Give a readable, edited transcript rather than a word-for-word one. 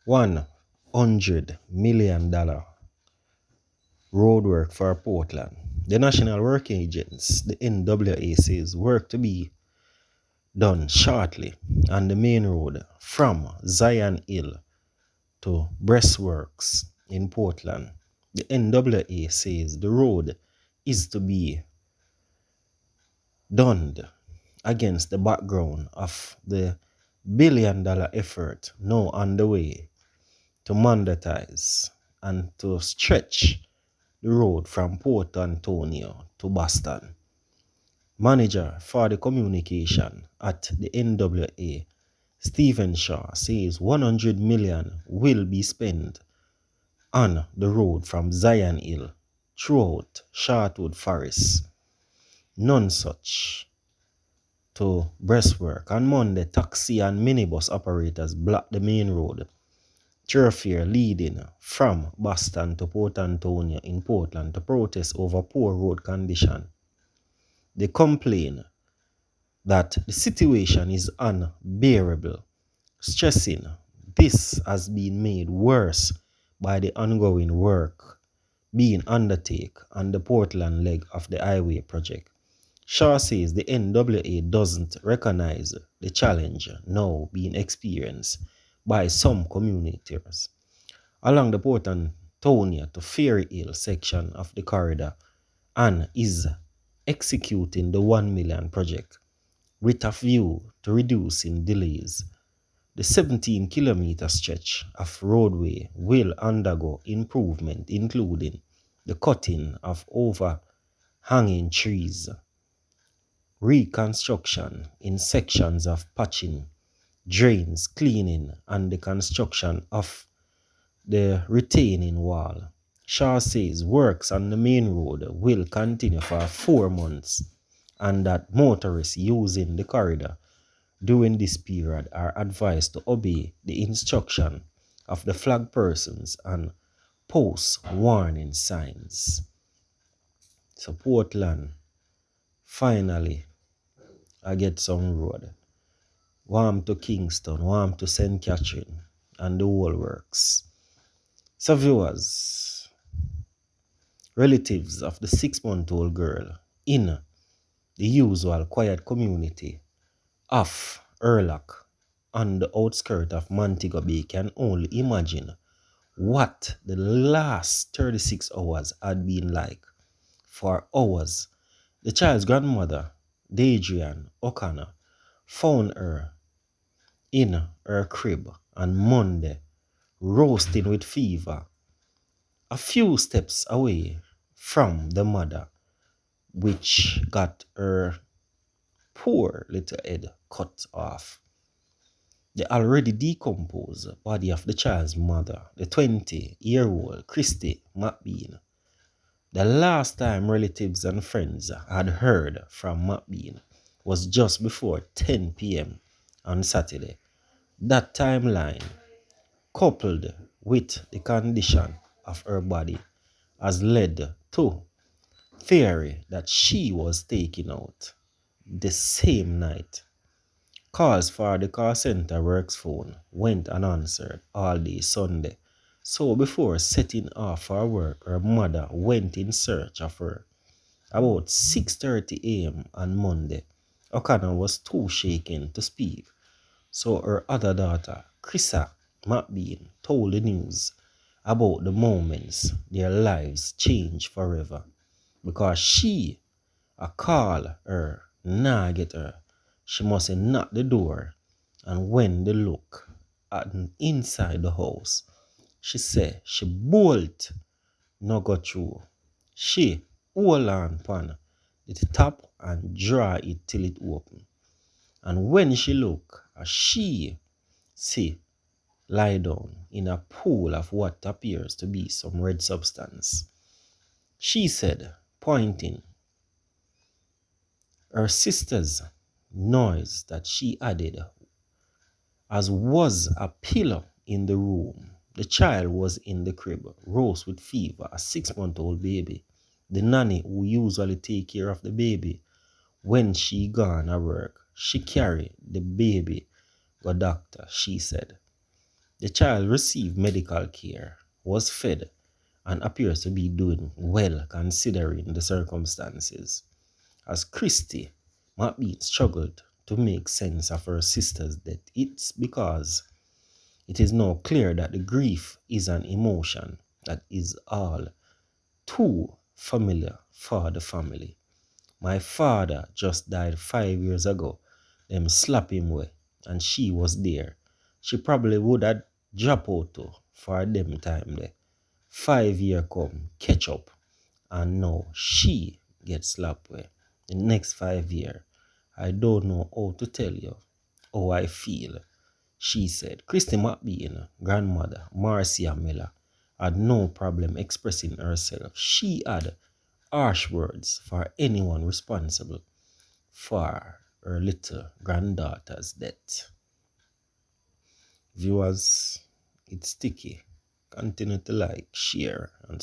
$100 million roadwork for Portland. The National Work Agents, the NWA, says work to be done shortly on the main road from Zion Hill to Breastworks in Portland. The NWA says the road is to be done against the background of the $1 billion effort now underway to mandatize and to stretch the road from Port Antonio to Boston. Manager for the communication at the NWA, Stephen Shaw, says $100 million will be spent on the road from Zion Hill throughout Chartwood Forest. None such to Breastwork. On Monday, taxi and minibus operators blocked the main road thoroughfare leading from Boston to Port Antonio in Portland to protest over poor road condition. They complain that the situation is unbearable, stressing this has been made worse by the ongoing work being undertaken on the Portland leg of the highway project. Shaw says the NWA doesn't recognize the challenge now being experienced by some commuters along the Port Antonio to Ferry Hill section of the corridor and is executing the $1 million project with a view to reducing delays. The 17-kilometer stretch of roadway will undergo improvement, including the cutting of overhanging trees, reconstruction in sections of patching, drains, cleaning, and the construction of the retaining wall. Shaw says works on the main road will continue for 4 months and that motorists using the corridor during this period are advised to obey the instruction of the flag persons and post warning signs. So Portland, finally, I get some road. Warm to Kingston, warm to St. Catherine, and the whole works. So viewers, relatives of the 6-month-old girl in the usual quiet community of Erlock on the outskirts of Montego Bay can only imagine what the last 36 hours had been like. For hours, the child's grandmother, Deidrean O'Connor, found her in her crib on Monday, roasting with fever, a few steps away from the mother, which got her poor little head cut off. The already decomposed body of the child's mother, the 20-year-old Christy McBean. The last time relatives and friends had heard from McBean was just before 10 p.m. on Saturday. That timeline, coupled with the condition of her body, has led to theory that she was taken out the same night. Calls for the call center works phone went unanswered all day Sunday. So before setting off for work, her mother went in search of her. About 6:30 a.m. on Monday, O'Connor was too shaken to speak. So her other daughter, Chrissa McBean, told the news about the moments their lives changed forever. Because she, a call her, nah get her. She must knock the door, and when they look at inside the house, she said she bolt no go through. She hold on pan the top and draw it till it open. And when she look, she see lie down in a pool of what appears to be some red substance. She said, pointing, her sister's noise that she added, as was a pillow in the room. The child was in the crib, rose with fever, a 6-month-old baby. The nanny who usually take care of the baby when she gone at work, she carry the baby go doctor, she said. The child received medical care, was fed, and appears to be doing well considering the circumstances. As Christy McBean struggled to make sense of her sister's death, it's because it is now clear that the grief is an emotion that is all too familiar for the family. My father just died 5 years ago. Them slap him away, and she was there. She probably would have dropped out too for them time there. 5 year come, catch up, and now she gets slapped away. The next 5 year, I don't know how to tell you how I feel. She said, Christy McBean, grandmother, Marcia Miller, had no problem expressing herself. She had harsh words for anyone responsible for her little granddaughter's death. Viewers, it's sticky. Continue to like, share, and